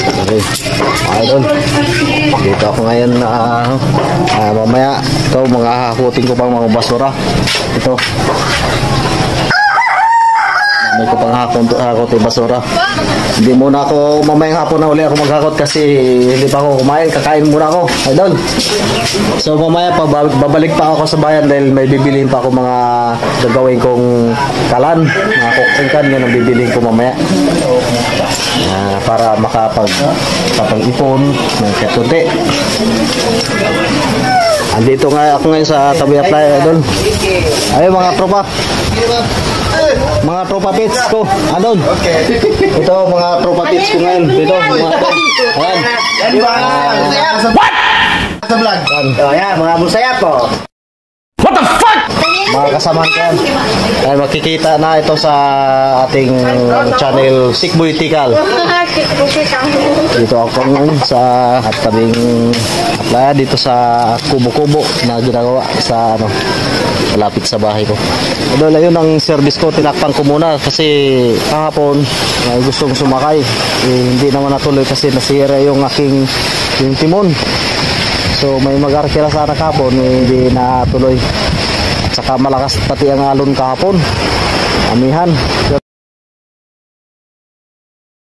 Okay, idol. Dito ako ngayon na mamaya ito mga hakutin ko pang mga basura. Ito. May ko pang hakot yung basura. Hindi muna ako, mamayang hapon na uli ako maghakot kasi hindi pa ako kumain. Kakain muna ako, idol. So mamaya pa, babalik pa ako sa bayan dahil may bibiliin pa ako mga gagawin kong kalan. Mga kuksingkan, yan ang bibiliin ko mamaya. Para makapag-ipon ng katunti. Andito nga ako ngayon sa tabi at layo, idol. Ayun mga tropa. Mga tropa pits ko. Andun. Ito mga tropa pits ko ngayon. Dito mga ayan. What? Sa vlog. Ayan mga busaya po. What the fuck? Mga kasamahan ko yan. Ay makikita na ito sa ating channel Sikboy Tikal. Dito ako ngayon sa tabing atlaya dito sa kubo-kubo na ginagawa sa malapit sa bahay ko. Dahil yun ang service ko, tinakpan ko muna kasi kahapon gustong sumakay. Hindi naman natuloy kasi nasira yung aking timon. So may mag-arkila sana kahapon, hindi natuloy. At saka malakas pati ang alon kahapon. Amihan.